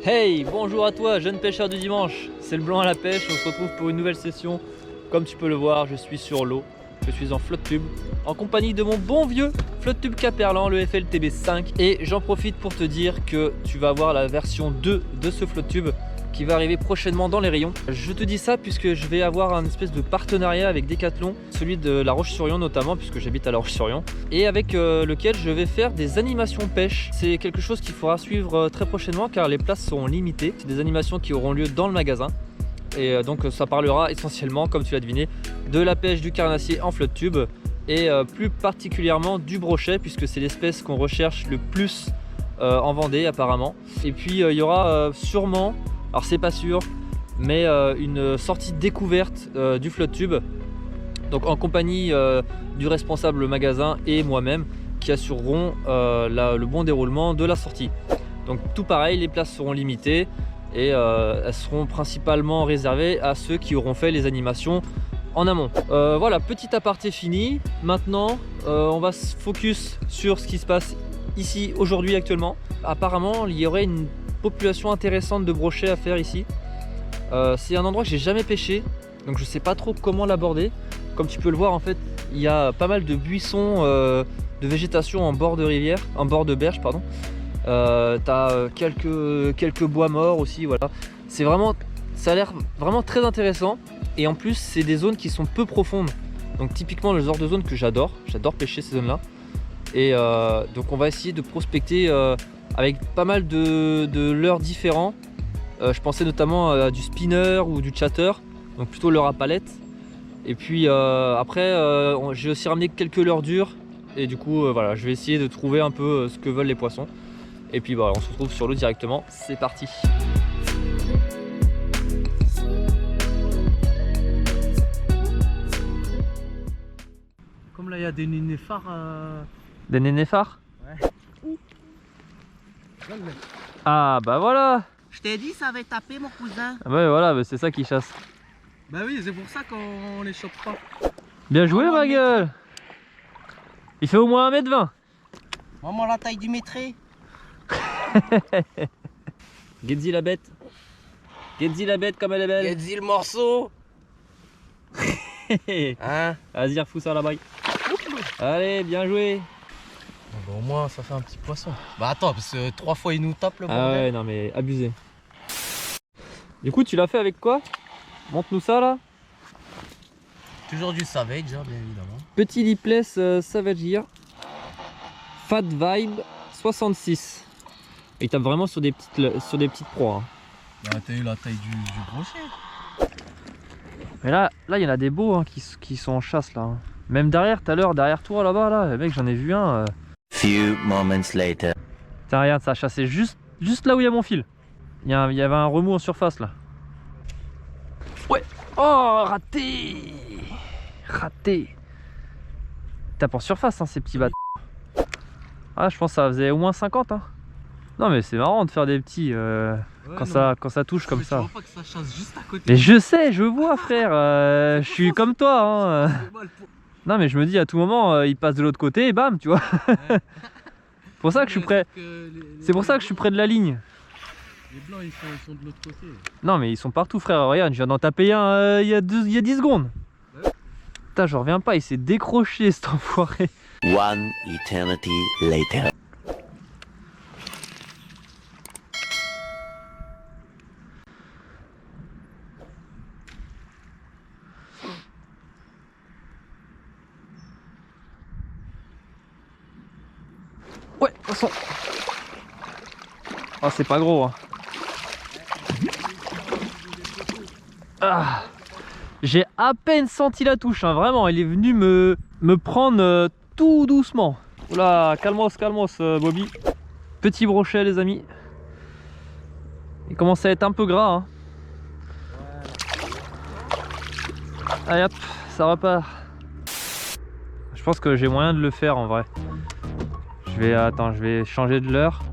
Hey, bonjour à toi, jeune pêcheur du dimanche. C'est le blanc à la pêche, on se retrouve pour une nouvelle session. Comme tu peux le voir, je suis sur l'eau, je suis en flotte tube, en compagnie de mon bon vieux flotte tube Caperlan, le FLTB5. Et j'en profite pour te dire que tu vas avoir la version 2 de ce flotte tube qui va arriver prochainement dans les rayons. Je te dis ça puisque je vais avoir un espèce de partenariat avec Decathlon, celui de La Roche-sur-Yon notamment, puisque j'habite à La Roche-sur-Yon, et avec lequel je vais faire des animations pêche. C'est quelque chose qu'il faudra suivre très prochainement car les places seront limitées. C'est des animations qui auront lieu dans le magasin. Et donc ça parlera essentiellement, comme tu l'as deviné, de la pêche du carnassier en flotte tube et plus particulièrement du brochet, puisque c'est l'espèce qu'on recherche le plus en Vendée apparemment. Et puis il y aura sûrement, alors c'est pas sûr, mais une sortie découverte du flotte tube, donc en compagnie du responsable magasin et moi-même, qui assureront le bon déroulement de la sortie. Donc tout pareil, les places seront limitées et elles seront principalement réservées à ceux qui auront fait les animations en amont. Voilà, petit aparté fini. Maintenant on va se focus sur ce qui se passe ici aujourd'hui actuellement. Apparemment il y aurait une population intéressante de brochets à faire ici. C'est un endroit que j'ai jamais pêché, donc je sais pas trop comment l'aborder. Comme tu peux le voir, en fait il y a pas mal de buissons de végétation en bord de rivière, en bord de berge pardon. T'as quelques bois morts aussi, voilà. C'est vraiment, ça a l'air vraiment très intéressant. Et en plus c'est des zones qui sont peu profondes, donc typiquement le genre de zone que j'adore pêcher ces zones là. Et donc on va essayer de prospecter avec pas mal de leurres différents. Je pensais notamment à du spinner ou du chatter, donc plutôt leurre à palette. Et puis après j'ai aussi ramené quelques leurres dures. Et du coup voilà, je vais essayer de trouver un peu ce que veulent les poissons. Et puis voilà, on se retrouve sur l'eau directement, c'est parti. Comme là il y a des nénéphars. Des nénéphars? Ouais. Ah bah voilà. Je t'ai dit ça va taper mon cousin. Ah ouais voilà, bah c'est ça qui chasse. Bah oui, c'est pour ça qu'on les chope pas. Bien joué ma gueule. Il fait au moins 1m20. Maman la taille du métré. Gedzi la bête. Gedzi la bête comme elle est belle. Gedzi le morceau. Hein? Vas-y, refous ça là-bas. Allez, bien joué. Bah, au moins ça fait un petit poisson. Bah attends, parce que 3 fois il nous tape le bordel. Ah ouais, non mais abusé. Du coup, tu l'as fait avec quoi? Montre-nous ça là. Toujours du savage, hein, bien évidemment. Petit lipless Savage Gear. Fat Vibe 66. Il tape vraiment sur des petites proies. Hein. Bah t'as eu la taille du brochet. Mais là il y en a des beaux hein, qui sont en chasse là. Hein. Même derrière, tout à l'heure, derrière toi là-bas, là, mec, j'en ai vu un. Few moments later. Tiens, regarde, ça a chassé juste là où il y a mon fil. Il y avait un remous en surface là. Ouais. Oh, raté. Raté. Tape en surface, hein, ces petits bâtards. Ah, je pense que ça faisait au moins 50. Hein. Non, mais c'est marrant de faire des petits ouais, quand ça touche comme ça. Tu vois pas que ça chasse juste à côté. Mais je sais, je vois, frère. Je suis comme toi. Hein. Non, mais je me dis à tout moment, il passe de l'autre côté et bam, tu vois. Ouais. C'est pour ça que je suis près. C'est pour ça que je suis près de la ligne. Les blancs ils sont de l'autre côté. Non mais ils sont partout frère, regarde, je viens d'en taper un il y a 10 secondes. Ouais. Putain, je reviens pas, il s'est décroché cet enfoiré. One eternity later. Ouais, poisson. Ah, c'est pas gros hein. Ah, j'ai à peine senti la touche, hein, vraiment, il est venu me prendre tout doucement. Oula, calmos, Bobby. Petit brochet les amis. Il commence à être un peu gras. Hein. Allez hop, ça repart. Je pense que j'ai moyen de le faire en vrai. Attends, je vais changer de leurre.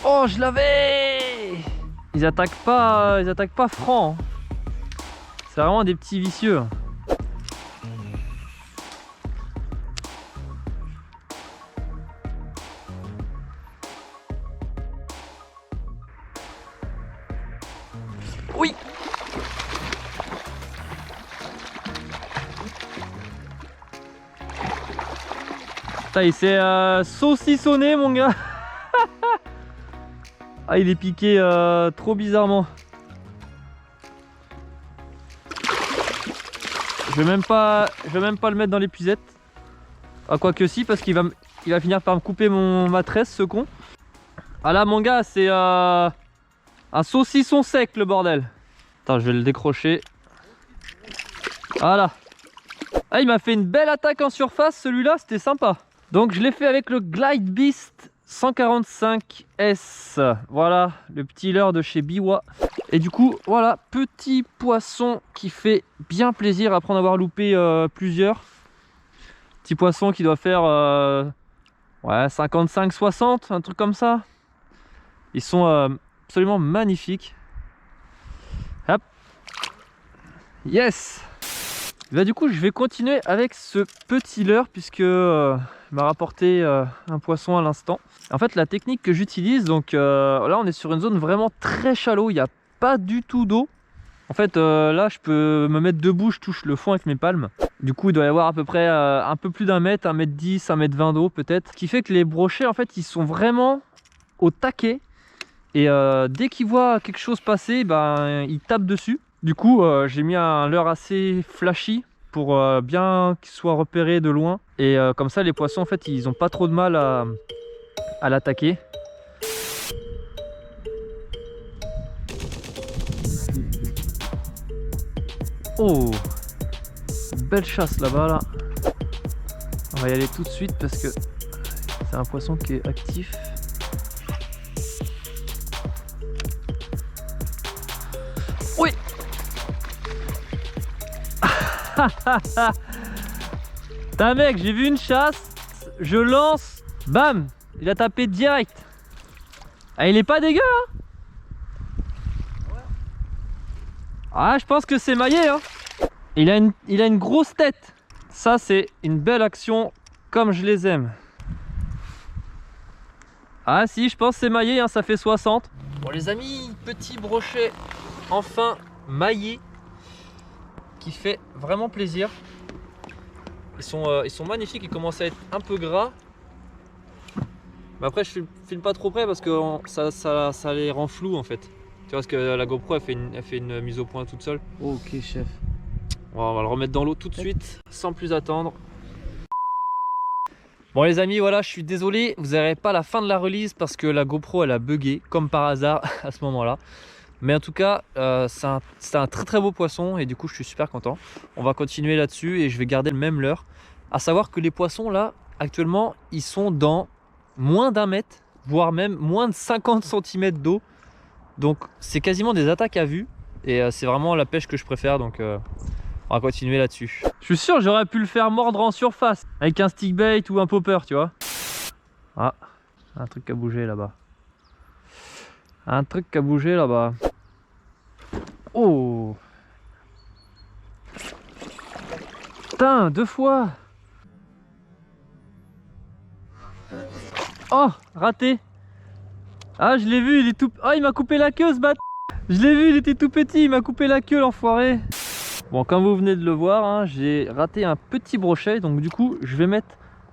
Oh, je l'avais! ils attaquent pas franc. Hein. C'est vraiment des petits vicieux. Oui. Putain, il s'est saucissonné mon gars. Ah, il est piqué trop bizarrement. Je vais même pas le mettre dans l'épuisette. Ah, quoi que si, parce qu'il va finir par me couper ma tresse, ce con. Ah là mon gars, c'est un saucisson sec le bordel. Attends, je vais le décrocher. Voilà. Ah, il m'a fait une belle attaque en surface, celui-là, c'était sympa. Donc je l'ai fait avec le Glide Beast 145S. Voilà, le petit leurre de chez Biwa. Et du coup, voilà, petit poisson qui fait bien plaisir après en avoir loupé plusieurs. Petit poisson qui doit faire ouais, 55-60, un truc comme ça. Ils sont absolument magnifiques. Hop. Yes. Bah, du coup, je vais continuer avec ce petit leurre puisque il m'a rapporté un poisson à l'instant. En fait, la technique que j'utilise, donc là, on est sur une zone vraiment très shallow. Il n'y a pas du tout d'eau. En fait, là, je peux me mettre debout, je touche le fond avec mes palmes. Du coup, il doit y avoir à peu près un peu plus d'un mètre, 1m10, 1m20 d'eau peut-être. Ce qui fait que les brochets, en fait, ils sont vraiment au taquet. Et dès qu'ils voient quelque chose passer, ben, ils tapent dessus. Du coup, j'ai mis un leurre assez flashy pour bien qu'il soit repéré de loin. Et comme ça, les poissons, en fait, ils n'ont pas trop de mal à l'attaquer. Oh, belle chasse là-bas là. On va y aller tout de suite parce que c'est un poisson qui est actif. Oui. Putain mec, j'ai vu une chasse, je lance, bam, il a tapé direct. Ah, il est pas dégueu hein. Ah, je pense que c'est maillé hein. Il a une grosse tête. Ça c'est une belle action comme je les aime. Ah si, je pense que c'est maillé hein, ça fait 60. Bon les amis, petit brochet enfin maillé qui fait vraiment plaisir. Ils sont magnifiques, ils commencent à être un peu gras. Mais après je filme pas trop près parce que ça les rend flous en fait. Tu vois parce que la GoPro elle fait une mise au point toute seule. Ok chef. On va le remettre dans l'eau tout de suite sans plus attendre. Bon les amis, voilà, je suis désolé, vous n'aurez pas la fin de la release parce que la GoPro elle a bugué comme par hasard à ce moment là. Mais en tout cas, c'est un très très beau poisson et du coup je suis super content. On va continuer là-dessus et je vais garder le même leurre. À savoir que les poissons là, actuellement, ils sont dans moins d'un mètre, voire même moins de 50 cm d'eau. Donc c'est quasiment des attaques à vue et c'est vraiment la pêche que je préfère. Donc on va continuer là-dessus. Je suis sûr j'aurais pu le faire mordre en surface avec un stick bait ou un popper, tu vois. Ah, un truc qui a bougé là-bas. Un truc qui a bougé là-bas. Oh putain, 2 fois. Oh, raté. Ah, je l'ai vu, il est tout... Oh, il m'a coupé la queue ce bâtard. Je l'ai vu, il était tout petit, il m'a coupé la queue l'enfoiré. Bon, comme vous venez de le voir, hein, j'ai raté un petit brochet. Donc du coup, je vais mettre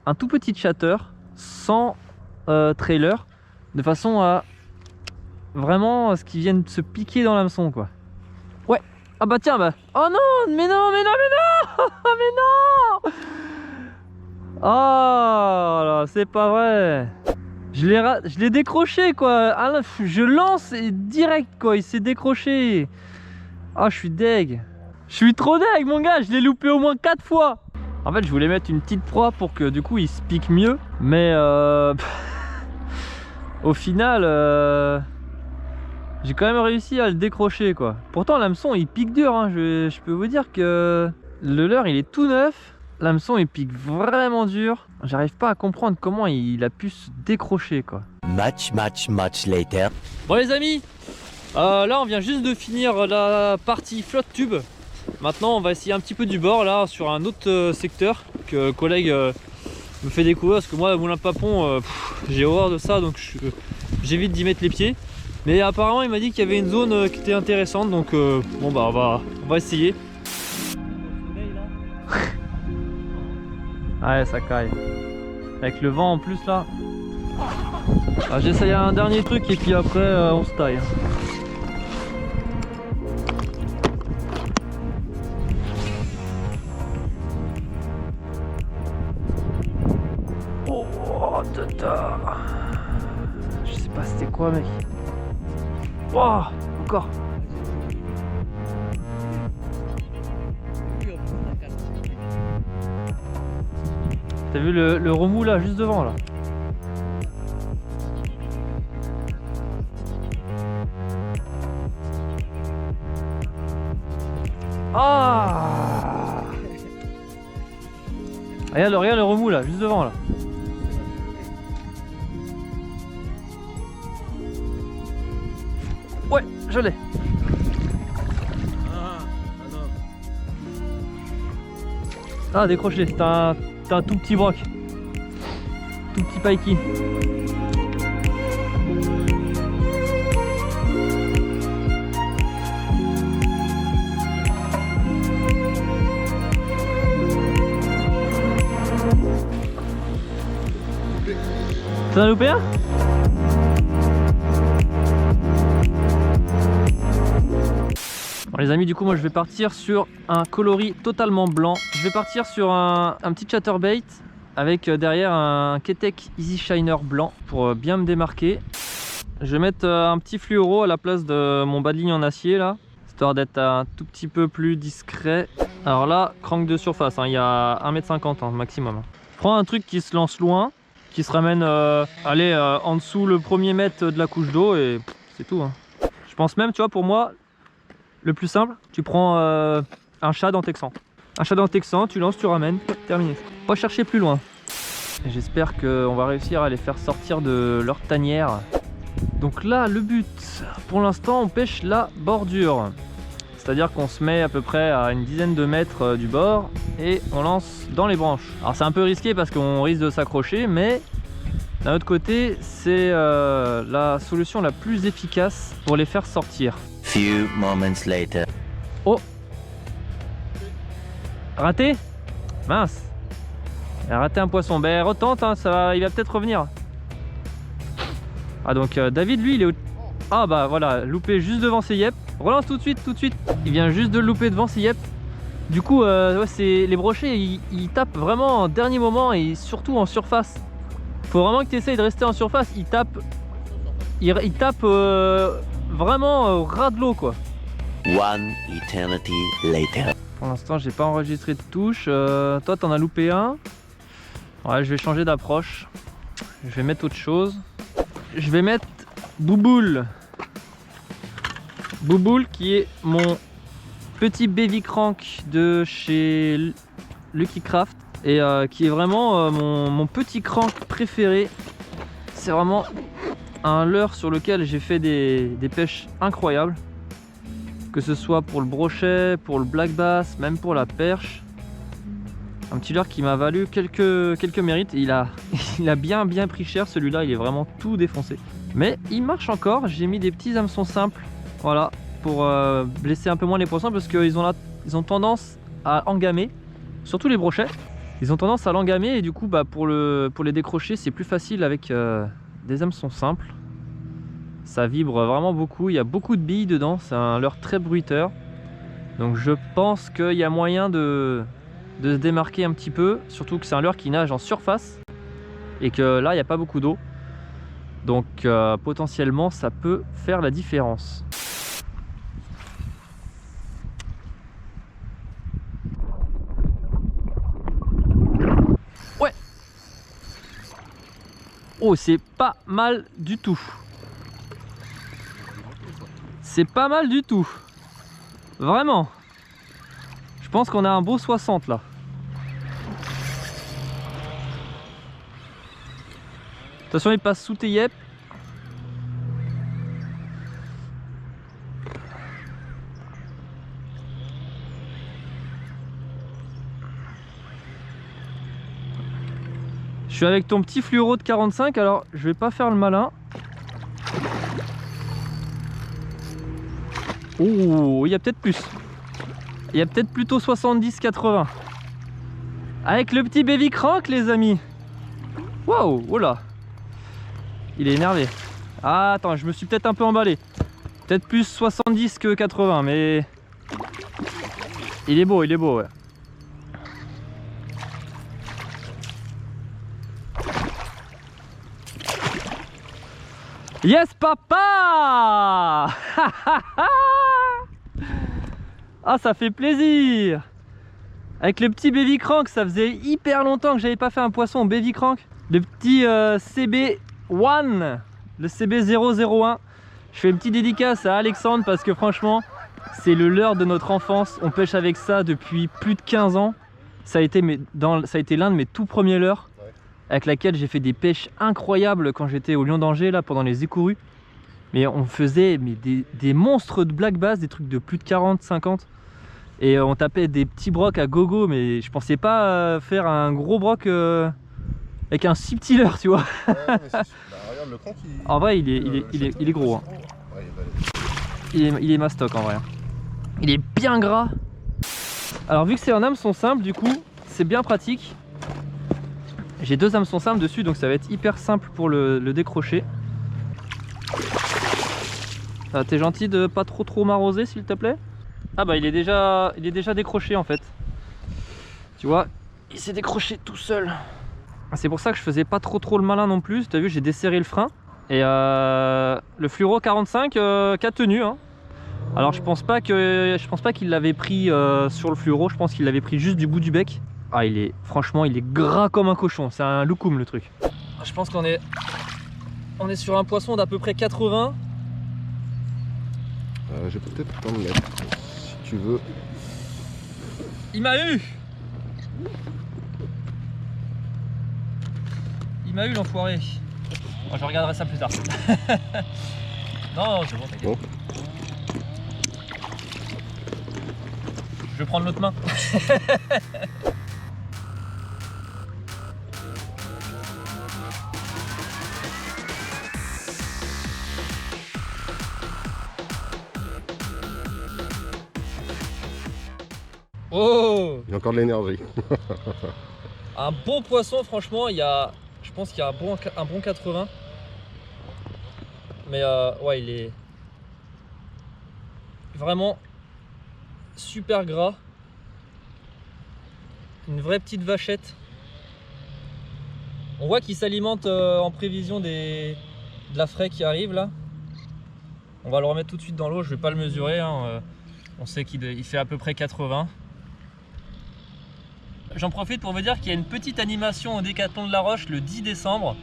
un tout petit chatter sans trailer. De façon à vraiment ce qui vienne se piquer dans l'hameçon quoi. Ouais. Ah bah tiens bah. Oh non, mais non, mais non, mais non. Mais non. Oh là, c'est pas vrai. Je l'ai décroché quoi. Ah, je lance et direct quoi, il s'est décroché. Ah, je suis deg. Je suis trop deg mon gars, je l'ai loupé au moins 4 fois. En fait je voulais mettre une petite proie pour que du coup il se pique mieux. Mais au final j'ai quand même réussi à le décrocher quoi. Pourtant l'hameçon il pique dur hein. Je peux vous dire que le leurre il est tout neuf. L'hameçon il pique vraiment dur. J'arrive pas à comprendre comment il a pu se décrocher quoi. Much later. Bon les amis, Là on vient juste de finir la partie flotte tube. Maintenant on va essayer un petit peu du bord là sur un autre secteur que collègue me fait découvrir, parce que moi moulin papon j'ai horreur de ça, donc j'évite d'y mettre les pieds. Mais apparemment il m'a dit qu'il y avait une zone qui était intéressante, donc bon bah on va essayer. Ouais, ça caille. Avec le vent en plus là. Ah, j'essaye un dernier truc et puis après on se taille. Oh, tata. Je sais pas c'était quoi mec. Oh, encore. T'as vu le remous là, juste devant là? Ah! Regarde le remous là, juste devant là. Ouais, je l'ai. Ah, décroché, t'as un tout petit broc. Tout petit pikey. T'en as loupé un? Bon, les amis, du coup moi je vais partir sur un coloris totalement blanc. Je vais partir sur un petit chatterbait avec derrière un Ketek Easy Shiner blanc pour bien me démarquer. Je vais mettre un petit fluoro à la place de mon bas de ligne en acier là, histoire d'être un tout petit peu plus discret. Alors là, crank de surface, hein, il y a 1,50 m maximum. Je prends un truc qui se lance loin, qui se ramène en dessous le premier mètre de la couche d'eau et c'est tout. Hein. Je pense même, tu vois, pour moi, le plus simple, tu prends un shad en texan. Un shad en texan, tu lances, tu ramènes, terminé. Pas chercher plus loin. J'espère qu'on va réussir à les faire sortir de leur tanière. Donc là, le but, pour l'instant, on pêche la bordure. C'est-à-dire qu'on se met à peu près à une dizaine de mètres du bord et on lance dans les branches. Alors c'est un peu risqué parce qu'on risque de s'accrocher, mais d'un autre côté, c'est la solution la plus efficace pour les faire sortir. Few moments later. Oh! Raté? Mince! Il a raté un poisson. Ben retente, hein, il va peut-être revenir. Ah donc David lui il est au... Ah bah voilà, loupé juste devant ses yep. Relance tout de suite, Il vient juste de le louper devant ses yep. Du coup ouais, les brochets ils tapent vraiment en dernier moment et surtout en surface. Faut vraiment que tu essayes de rester en surface. Il tape vraiment au ras de l'eau quoi. One eternity later. Pour l'instant j'ai pas enregistré de touche. Toi t'en as loupé un. Ouais, je vais changer d'approche. Je vais mettre autre chose. Je vais mettre Bouboule. Bouboule qui est mon petit baby crank de chez Lucky Craft et qui est vraiment mon petit crank préféré. C'est vraiment un leurre sur lequel j'ai fait des pêches incroyables, que ce soit pour le brochet, pour le black bass, même pour la perche. Un petit leurre qui m'a valu quelques mérites. Il a bien pris cher celui-là, il est vraiment tout défoncé. Mais il marche encore, j'ai mis des petits hameçons simples, voilà, pour blesser un peu moins les poissons parce qu'ils ont tendance à engamer, surtout les brochets. Ils ont tendance à l'engamer et du coup bah, pour les décrocher c'est plus facile avec des hameçons simples. Ça vibre vraiment beaucoup, il y a beaucoup de billes dedans, c'est un leurre très bruiteur. Donc je pense qu'il y a moyen de se démarquer un petit peu, surtout que c'est un leurre qui nage en surface et que là il n'y a pas beaucoup d'eau. Donc potentiellement ça peut faire la différence. Ouais. Oh c'est pas mal du tout. C'est pas mal du tout. Vraiment. Je pense qu'on a un beau 60 là. Attention il passe sous tes yep. Je suis avec ton petit fluoro de 45, alors je vais pas faire le malin. Oh, il y a peut-être plus. Il y a peut-être plutôt 70-80. Avec le petit baby crank, les amis. Waouh, oh là. Il est énervé. Ah, attends, je me suis peut-être un peu emballé. Peut-être plus 70 que 80, mais... il est beau, ouais. Yes, papa. Ah, ça fait plaisir. Avec le petit baby crank, ça faisait hyper longtemps que j'avais pas fait un poisson au baby crank. Le petit CB1, le CB001. Je fais une petite dédicace à Alexandre parce que franchement, c'est le leurre de notre enfance. On pêche avec ça depuis plus de 15 ans. Ça a été l'un de mes tout premiers leurres, avec laquelle j'ai fait des pêches incroyables quand j'étais au Lion d'Angers, là, pendant les écourus. Mais on faisait des monstres de black bass, des trucs de plus de 40, 50. Et on tapait des petits brocs à gogo, mais je pensais pas faire un gros broc avec un si petit leurre, tu vois. Ouais, mais bah, regarde le crank, En vrai, il est gros. Hein. Ouais, Il est mastoc en vrai. Il est bien gras. Alors vu que c'est un hameçon simple, du coup, c'est bien pratique. J'ai 2 hameçons simples dessus, donc ça va être hyper simple pour le décrocher. T'es gentil de pas trop m'arroser, s'il te plaît. Ah bah il est déjà décroché en fait. Tu vois, il s'est décroché tout seul. C'est pour ça que je faisais pas trop le malin non plus. T'as vu, j'ai desserré le frein. Et le fluoro 45 qui a tenu. Hein. Alors je pense pas qu'il l'avait pris sur le fluoro. Je pense qu'il l'avait pris juste du bout du bec. Ah, franchement, il est gras comme un cochon. C'est un loukoum le truc. Je pense qu'on est sur un poisson d'à peu près 80. je peux peut-être t'en mettre si tu veux. Il m'a eu. Il m'a eu l'enfoiré. Bon, je regarderai ça plus tard. Non, c'est bon, t'inquiète. Bon. Je vais prendre l'autre main. Oh! Il y a encore de l'énergie. Un bon poisson, franchement, je pense qu'il y a un bon 80. Mais ouais, il est vraiment super gras. Une vraie petite vachette. On voit qu'il s'alimente en prévision de la fraie qui arrive là. On va le remettre tout de suite dans l'eau, je vais pas le mesurer. Hein. On sait qu'il fait à peu près 80. J'en profite pour vous dire qu'il y a une petite animation au Décathlon de la Roche le 10 décembre.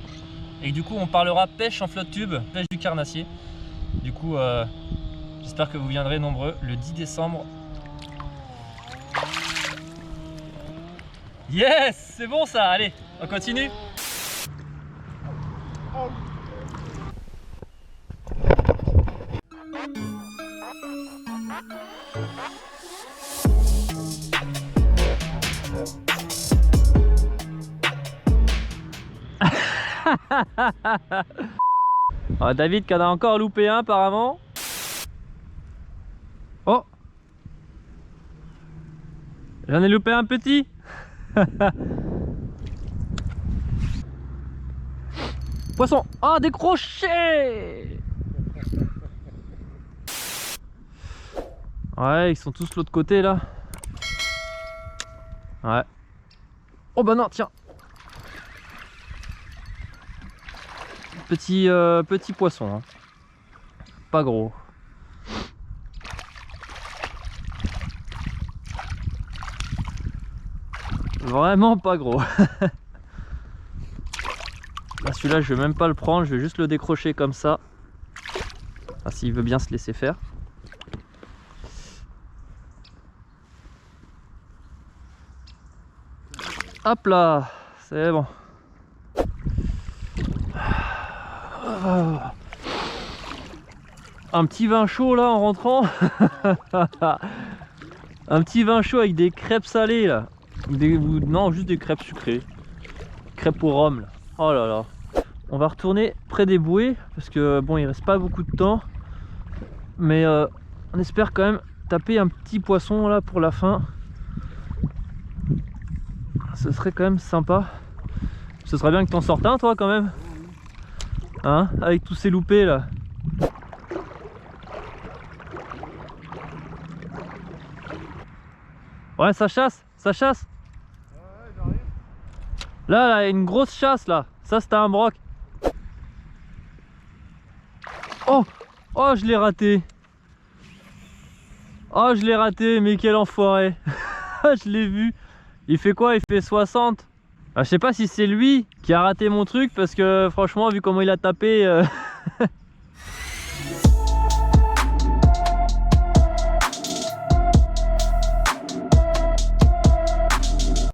Et que du coup on parlera pêche en flotte tube, pêche du carnassier. Du coup j'espère que vous viendrez nombreux le 10 décembre. Yes, c'est bon ça, allez, on continue. David qui en a encore loupé un apparemment. Oh, j'en ai loupé un petit. Poisson. Ah, décroché. Ouais, ils sont tous de l'autre côté là. Ouais. Oh bah non, tiens. Petit poisson, hein. Pas gros. Vraiment pas gros. Celui-là, je vais même pas le prendre, je vais juste le décrocher comme ça. Enfin, s'il veut bien se laisser faire. Hop là, c'est bon. Un petit vin chaud là en rentrant. Un petit vin chaud avec des crêpes salées là. Non, juste des crêpes sucrées. Crêpes au rhum là. Oh là là. On va retourner près des bouées parce que bon, il reste pas beaucoup de temps. Mais on espère quand même taper un petit poisson là pour la fin. Ce serait quand même sympa. Ce serait bien que t'en sortes un toi quand même. Hein, avec tous ces loupés là. Ouais, ça chasse, ça chasse. Là, il y a une grosse chasse là. Ça, c'était un broc. Oh, oh, je l'ai raté. Oh, je l'ai raté, mais quel enfoiré. Je l'ai vu. Il fait quoi? Il fait 60. Ah, je sais pas si c'est lui qui a raté mon truc parce que franchement, vu comment il a tapé,